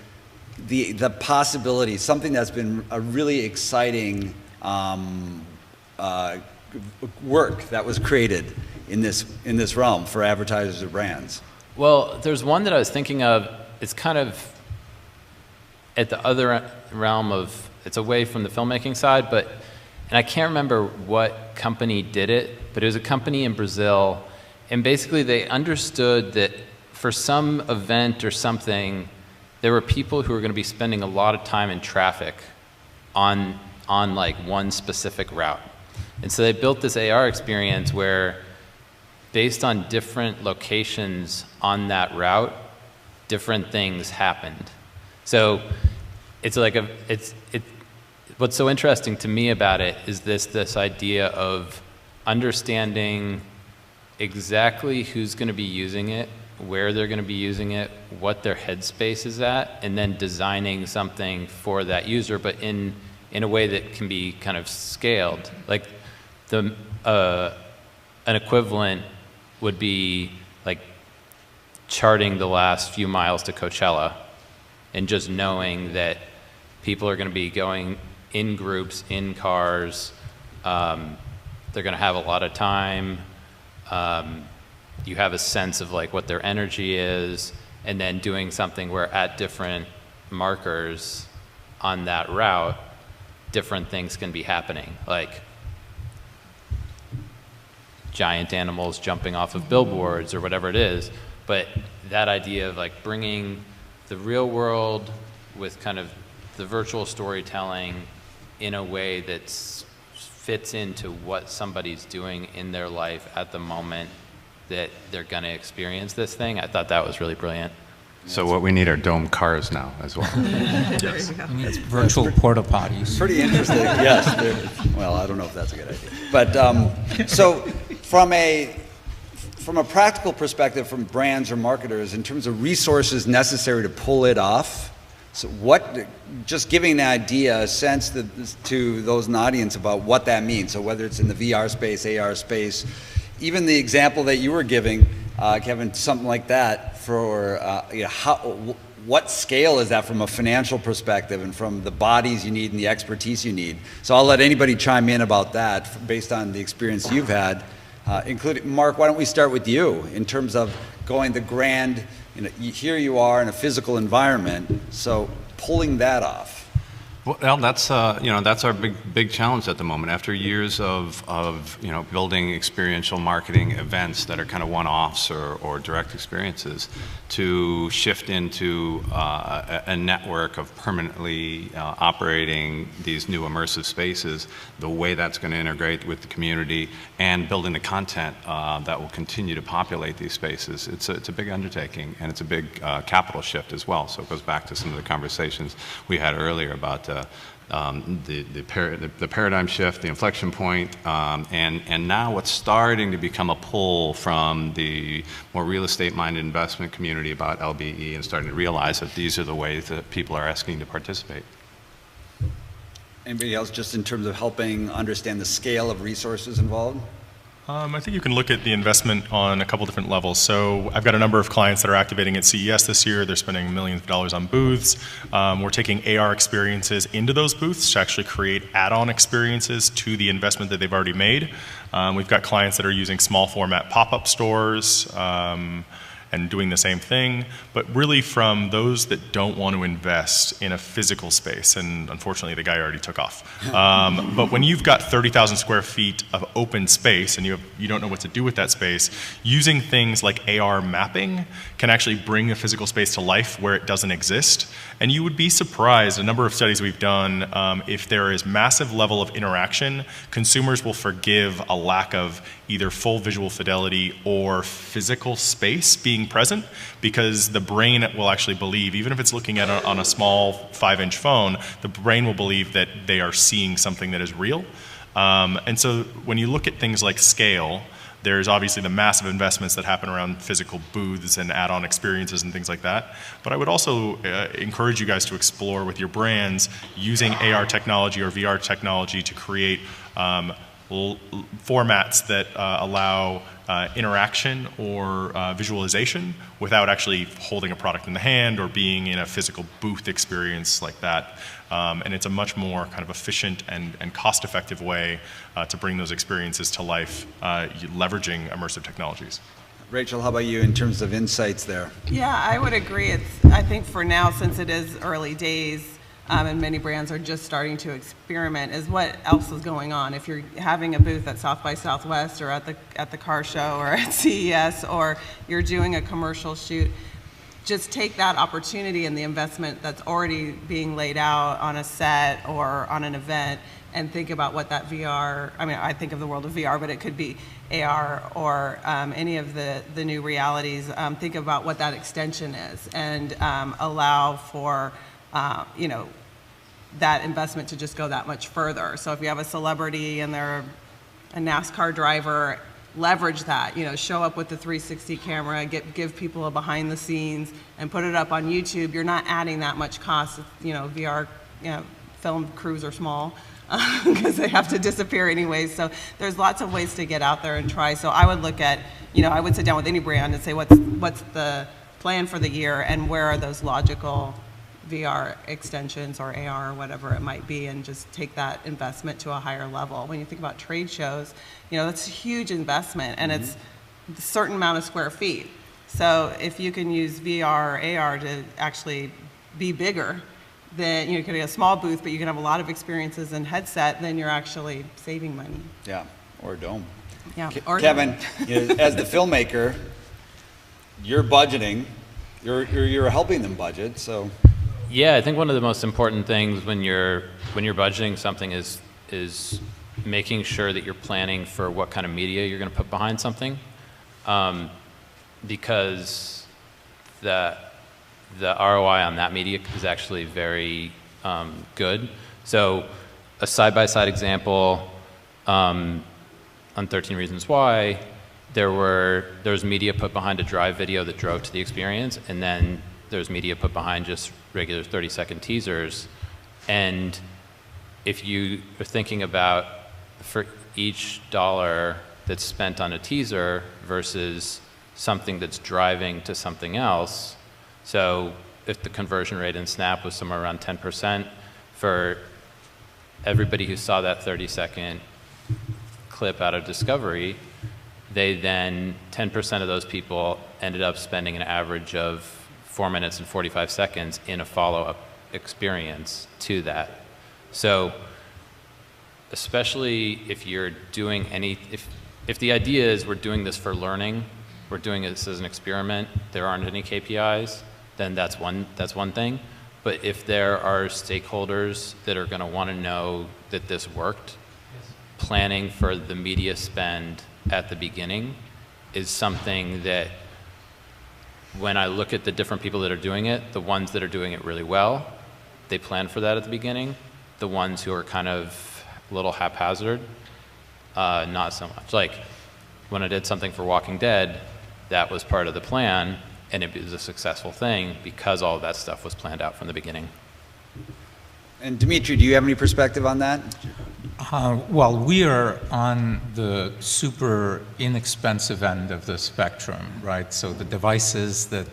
the possibility, something that's been a really exciting work that was created in this realm for advertisers or brands? Well, there's one that I was thinking of. It's kind of at the other realm of, it's away from the filmmaking side, and I can't remember what company did it, but it was a company in Brazil, and basically they understood that for some event or something, there were people who were going to be spending a lot of time in traffic on like one specific route. And so they built this AR experience where, based on different locations on that route, different things happened. So it's like what's so interesting to me about it is this idea of understanding exactly who's going to be using it, where they're going to be using it, what their headspace is at, and then designing something for that user, but in a way that can be kind of scaled. Like an equivalent would be like charting the last few miles to Coachella and just knowing that people are going to be going in groups, in cars. They're going to have a lot of time. You have a sense of like what their energy is, and then doing something where at different markers on that route, different things can be happening, like giant animals jumping off of billboards or whatever it is. But that idea of like bringing the real world with kind of the virtual storytelling in a way that fits into what somebody's doing in their life at the moment that they're going to experience this thing, I thought that was really brilliant. So what we need are dome cars now as well. Yes. We need virtual porta potties. Pretty interesting. Yes. Well, I don't know if that's a good idea. But so from a practical perspective, from brands or marketers, in terms of resources necessary to pull it off, so just giving an idea, a sense to those in the audience about what that means. So whether it's in the VR space, AR space, even the example that you were giving, Kevin, something like that for what scale is that from a financial perspective and from the bodies you need and the expertise you need? So I'll let anybody chime in about that based on the experience you've had, including Mark. Why don't we start with you in terms of going the grand? Here you are in a physical environment, so pulling that off. Well, that's that's our big challenge at the moment. After years of building experiential marketing events that are kind of one-offs or direct experiences, to shift into a network of permanently operating these new immersive spaces, the way that's going to integrate with the community and building the content that will continue to populate these spaces. It's a big undertaking, and it's a big capital shift as well. So it goes back to some of the conversations we had earlier about the paradigm shift, the inflection point, and now what's starting to become a pull from the more real estate-minded investment community about LBE and starting to realize that these are the ways that people are asking to participate. Anybody else, just in terms of helping understand the scale of resources involved? I think you can look at the investment on a couple different levels. So I've got a number of clients that are activating at CES this year. They're spending millions of dollars on booths. We're taking AR experiences into those booths to actually create add-on experiences to the investment that they've already made. We've got clients that are using small format pop-up stores and doing the same thing, but really from those that don't want to invest in a physical space, and unfortunately the guy already took off. But when you've got 30,000 square feet of open space and you don't know what to do with that space, using things like AR mapping can actually bring a physical space to life where it doesn't exist. And you would be surprised, a number of studies we've done, if there is massive level of interaction, consumers will forgive a lack of either full visual fidelity or physical space being present, because the brain will actually believe, even if it's looking at on a small 5-inch phone, the brain will believe that they are seeing something that is real. And so when you look at things like scale, there's obviously the massive investments that happen around physical booths and add-on experiences and things like that. But I would also encourage you guys to explore with your brands using AR technology or VR technology to create formats that allow interaction or visualization without actually holding a product in the hand or being in a physical booth experience like that. And it's a much more kind of efficient and cost-effective way to bring those experiences to life, leveraging immersive technologies. Rachel, how about you in terms of insights there? Yeah, I would agree. I think for now, since it is early days, and many brands are just starting to experiment, is what else is going on. If you're having a booth at South by Southwest or at the car show or at CES, or you're doing a commercial shoot, just take that opportunity and the investment that's already being laid out on a set or on an event and think about what that VR, I mean, I think of the world of VR, but it could be AR or any of the new realities. Think about what that extension is and allow for that investment to just go that much further. So if you have a celebrity and they're a NASCAR driver, leverage that, show up with the 360 camera, give people a behind the scenes and put it up on YouTube. You're not adding that much cost. VR, film crews are small because they have to disappear anyways. So there's lots of ways to get out there and try. So I would look at, I would sit down with any brand and say, what's the plan for the year and where are those logical VR extensions or AR or whatever it might be, and just take that investment to a higher level. When you think about trade shows, that's a huge investment and it's a certain amount of square feet. So if you can use VR or AR to actually be bigger, then you can get a small booth, but you can have a lot of experiences and headset, then you're actually saving money. Yeah, or a dome. Yeah. Kevin, as the filmmaker, you're budgeting, you're helping them budget, so. Yeah, I think one of the most important things when you're budgeting something is making sure that you're planning for what kind of media you're going to put behind something, because the ROI on that media is actually very good. So a side-by-side example on 13 Reasons Why, there was media put behind a drive video that drove to the experience, and then there's media put behind just regular 30-second teasers. And if you are thinking about for each dollar that's spent on a teaser versus something that's driving to something else, so if the conversion rate in Snap was somewhere around 10%, for everybody who saw that 30-second clip out of Discovery, they then, 10% of those people ended up spending an average of 4 minutes and 45 seconds in a follow-up experience to that. So especially if you're doing if the idea is we're doing this for learning, we're doing this as an experiment, there aren't any KPIs, then that's one thing. But if there are stakeholders that are going to want to know that this worked, planning for the media spend at the beginning is something that, when I look at the different people that are doing it, the ones that are doing it really well, they planned for that at the beginning. The ones who are kind of a little haphazard, not so much. Like when I did something for Walking Dead, that was part of the plan, and it was a successful thing because all of that stuff was planned out from the beginning. And Dimitri, do you have any perspective on that? Well, we are on the super inexpensive end of the spectrum, right? So the devices that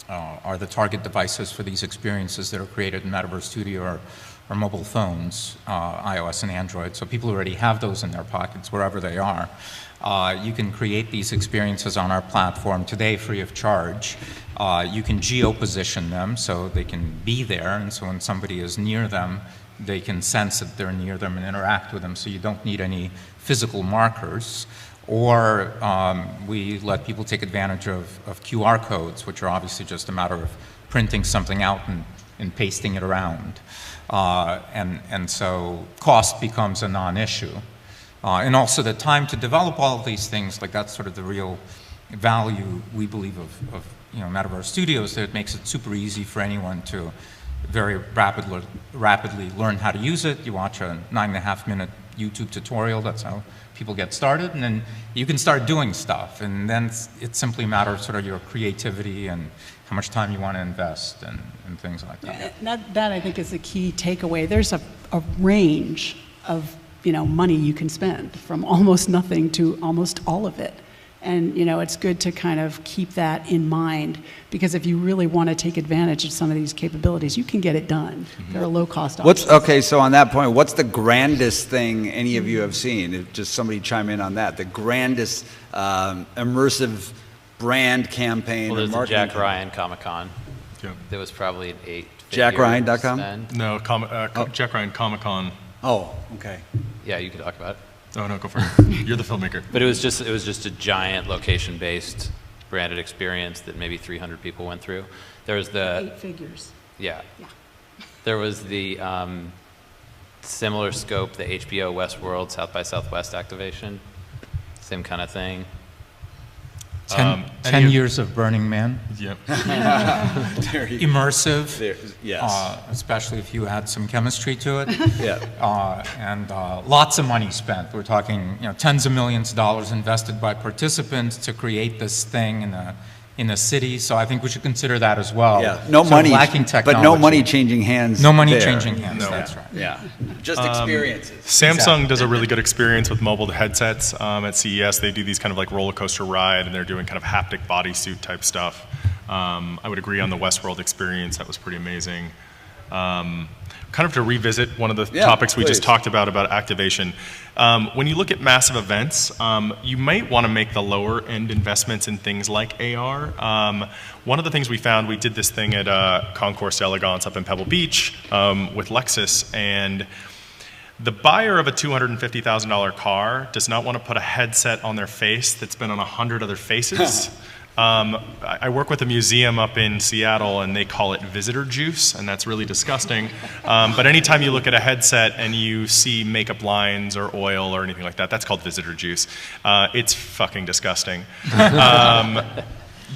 are the target devices for these experiences that are created in Metaverse Studio are mobile phones, iOS and Android. So people already have those in their pockets wherever they are. You can create these experiences on our platform today free of charge. You can geo-position them so they can be there, and so when somebody is near them, they can sense that they're near them and interact with them, so you don't need any physical markers. Or we let people take advantage of QR codes, which are obviously just a matter of printing something out and pasting it around. And so cost becomes a non-issue. And also the time to develop all of these things, like that's sort of the real value, we believe, of Metaverse Studios, that it makes it super easy for anyone to very rapidly learn how to use it. You watch a 9.5-minute YouTube tutorial, that's how people get started, and then you can start doing stuff. And then it's simply a matter of sort of your creativity and how much time you want to invest and things like that. That I think is the key takeaway. There's a range of money you can spend, from almost nothing to almost all of it. And it's good to kind of keep that in mind, because if you really want to take advantage of some of these capabilities, you can get it done. There are low-cost options. Okay, so on that point, what's the grandest thing any of you have seen? If just somebody chime in on that. The grandest immersive brand campaign. Well, there's or the Jack Ryan Comic-Con. Yeah. There was probably an 8-figure JackRyan.com? spend. No, Jack Ryan Comic-Con. Oh, okay. Yeah, you can talk about it. Oh no, go for it. You're the filmmaker. But it was just a giant location-based branded experience that maybe 300 people went through. There was the 8 figures. Yeah. Yeah. There was the similar scope, the HBO Westworld South by Southwest activation, same kind of thing. 10 years of Burning Man. Yep. Immersive. Yes. Especially if you add some chemistry to it. Yeah. And lots of money spent. We're talking, tens of millions of dollars invested by participants to create this thing in a city. So I think we should consider that as well. Yeah. No so money, lacking technology. but no money changing hands. No money there. changing hands. No. That's right. Yeah. Just experiences. Samsung does a really good experience with mobile headsets at CES. They do these kind of like roller coaster ride, and they're doing kind of haptic bodysuit type stuff. I would agree on the Westworld experience. That was pretty amazing. Kind of to revisit one of the topics we just talked about activation. When you look at massive events, you might want to make the lower end investments in things like AR. One of the things we found, we did this thing at Concourse Elegance up in Pebble Beach with Lexus, and the buyer of a $250,000 car does not want to put a headset on their face that's been on 100 other faces. I work with a museum up in Seattle, and they call it visitor juice, and that's really disgusting. But anytime you look at a headset and you see makeup lines or oil or anything like that, that's called visitor juice. It's fucking disgusting.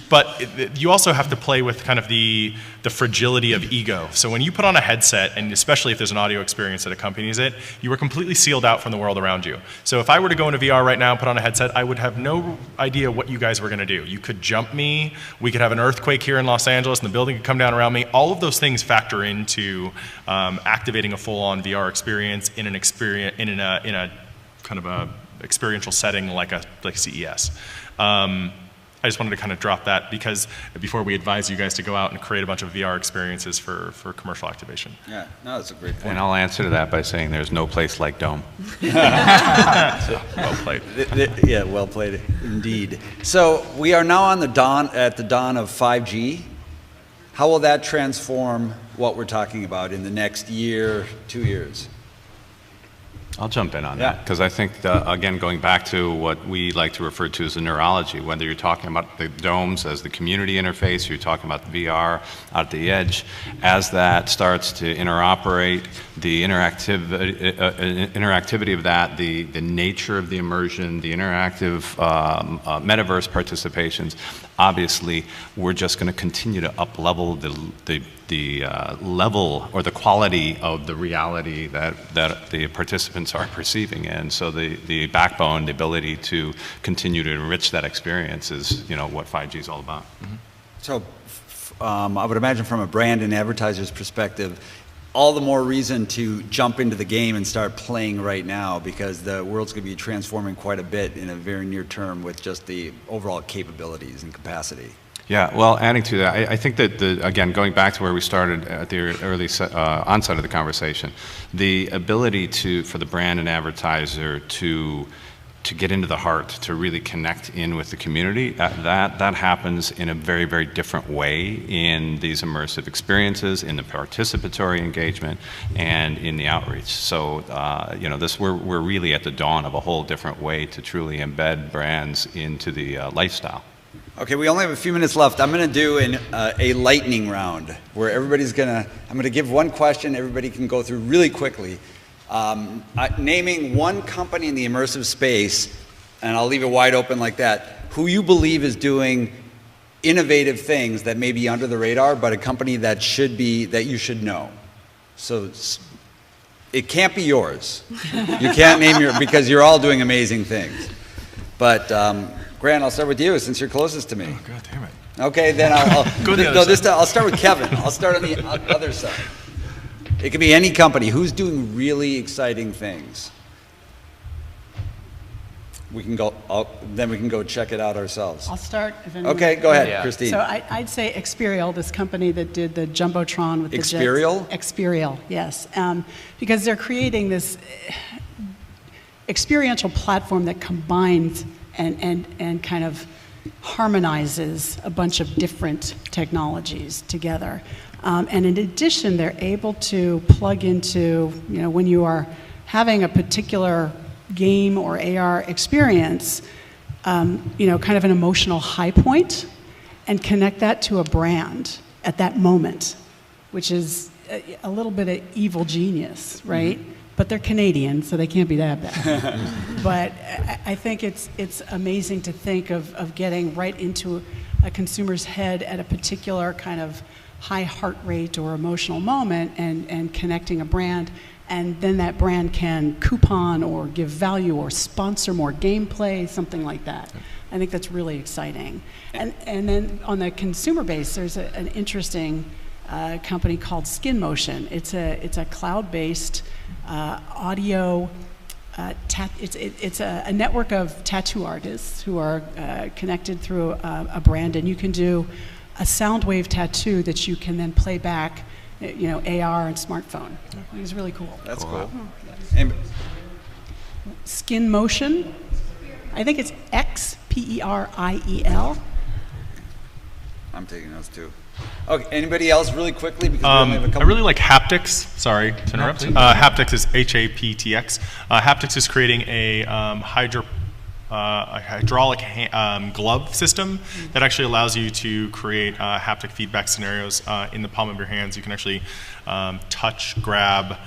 But you also have to play with kind of the fragility of ego. So when you put on a headset, and especially if there's an audio experience that accompanies it, you are completely sealed out from the world around you. So if I were to go into VR right now and put on a headset, I would have no idea what you guys were going to do. You could jump me, we could have an earthquake here in Los Angeles, and the building could come down around me. All of those things factor into activating a full-on VR experience in a kind of a experiential setting like CES. I just wanted to kind of drop that because before we advise you guys to go out and create a bunch of VR experiences for commercial activation. Yeah, no, that's a great point. And I'll answer to that by saying there's no place like Dome. Well played. Yeah, well played indeed. So we are now on the dawn of 5G. How will that transform what we're talking about in the next year, 2 years? I'll jump in on that, because I think, again, going back to what we like to refer to as the neurology, whether you're talking about the domes as the community interface, or you're talking about the VR out at the edge, as that starts to interoperate, the interactivity of that, the nature of the immersion, the interactive metaverse participations, obviously, we're just going to continue to up-level the level or the quality of the reality that the participants are perceiving. And so the backbone, the ability to continue to enrich that experience is, you know, what 5G is all about. Mm-hmm. So I would imagine from a brand and advertiser's perspective, all the more reason to jump into the game and start playing right now, because the world's going to be transforming quite a bit in a very near term with just the overall capabilities and capacity. Yeah, well, adding to that, I think that, again, going back to where we started at the early onset of the conversation, the ability for the brand and advertiser to get into the heart, to really connect in with the community, that happens in a very, very different way in these immersive experiences, in the participatory engagement, and in the outreach. So, you know, we're really at the dawn of a whole different way to truly embed brands into the lifestyle. Okay, we only have a few minutes left. I'm going to do a lightning round where I'm going to give one question, everybody can go through really quickly. Naming one company in the immersive space, and I'll leave it wide open like that, who you believe is doing innovative things that may be under the radar, but a company that you should know. So it can't be yours. You can't name because you're all doing amazing things. But Grant, I'll start with you since you're closest to me. Oh, God damn it. Okay, then I'll Go the other side. I'll start with Kevin. I'll start on the other side. It could be any company. Who's doing really exciting things? We can go. Then we can go check it out ourselves. I'll start. If anyone, Okay, go ahead, Yeah. Christine. So I'd say Experial, this company that did the Jumbotron with the jets. Experial? Experial, yes. Because they're creating this experiential platform that combines and kind of harmonizes a bunch of different technologies together. And in addition, they're able to plug into, you know, when you are having a particular game or AR experience, you know, kind of an emotional high point, and connect that to a brand at that moment, which is a little bit of evil genius, right? Mm-hmm. But they're Canadian, so they can't be that bad. But I think it's amazing to think of getting right into a consumer's head at a particular kind of high heart rate or emotional moment and connecting a brand, and then that brand can coupon or give value or sponsor more gameplay, something like that. I think that's really exciting. And then on the consumer base, there's an interesting company called Skin Motion. It's a cloud-based audio. It's a network of tattoo artists who are connected through a brand, and you can do a sound wave tattoo that you can then play back, you know, AR and smartphone. It's really cool. That's cool. And Skin Motion, I think it's XPERIEL. I'm taking those too. Okay, anybody else really quickly? Because we only have a couple. I really like haptics. Sorry to interrupt. Haptics is HAPTX. Haptics is creating a hydraulic glove system that actually allows you to create haptic feedback scenarios in the palm of your hands. You can actually touch, grab.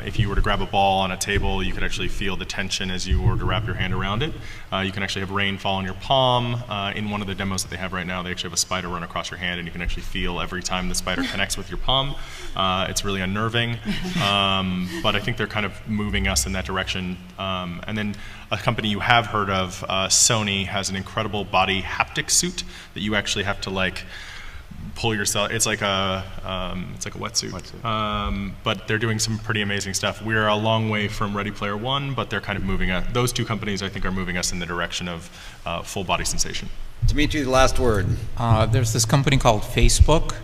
If you were to grab a ball on a table, you could actually feel the tension as you were to wrap your hand around it. You can actually have rain fall on your palm. In one of the demos that they have right now, they actually have a spider run across your hand, and you can actually feel every time the spider connects with your palm. It's really unnerving, but I think they're kind of moving us in that direction. And then a company you have heard of, Sony, has an incredible body haptic suit that you actually have to like pull yourself. It's like a wetsuit. But they're doing some pretty amazing stuff. We're a long way from Ready Player One, but they're kind of moving us. Those two companies, I think, are moving us in the direction of full body sensation. Dimitri, the last word. There's this company called Facebook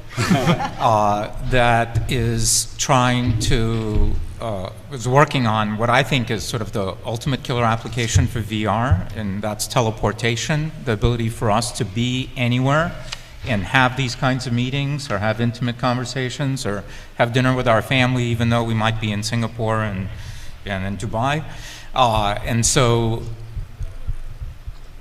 that is trying to, is working on what I think is sort of the ultimate killer application for VR, and that's teleportation, the ability for us to be anywhere and have these kinds of meetings or have intimate conversations or have dinner with our family even though we might be in Singapore and in Dubai. And so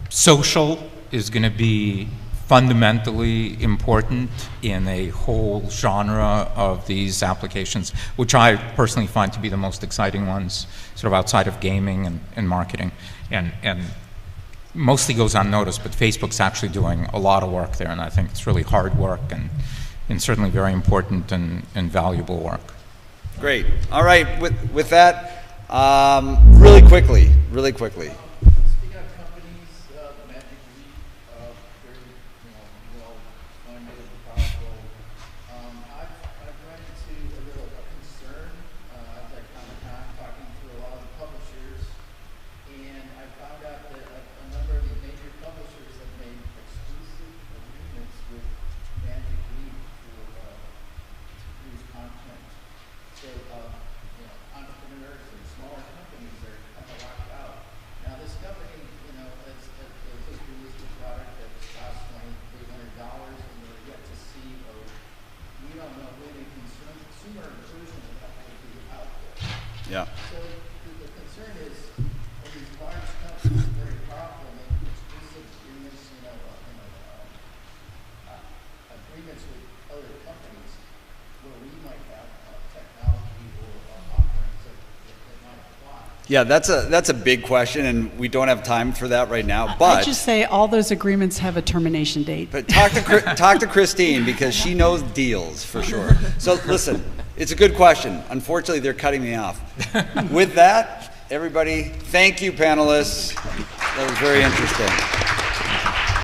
social is going to be fundamentally important in a whole genre of these applications, which I personally find to be the most exciting ones, sort of outside of gaming and marketing. And mostly goes unnoticed, but Facebook's actually doing a lot of work there, and I think it's really hard work, and certainly very important and valuable work. Great. All right. With that, really quickly. Speaking of companies, Magic Leap, very, well-funded, powerful. I've run into a concern as I kind of talking to a lot of publishers, and I found out that a number of the major publishers have made exclusive agreements with Magic Leap for produce content. So, entrepreneurs and smaller companies are kind of locked out. Now, this company, has just released a product that costs $2,300, and we're yet to see, or we don't know when a consumer version of that will be out there. Yeah. So, the concern is, when these large companies are very powerful, make exclusive agreements, agreements with other companies, where we might have technology or offerings that might apply. Yeah, that's a big question, and we don't have time for that right now. I But just say all those agreements have a termination date. But talk to Christine, because she knows deals for sure. So listen, it's a good question. Unfortunately, they're cutting me off. With that, everybody, thank you, panelists. That was very interesting.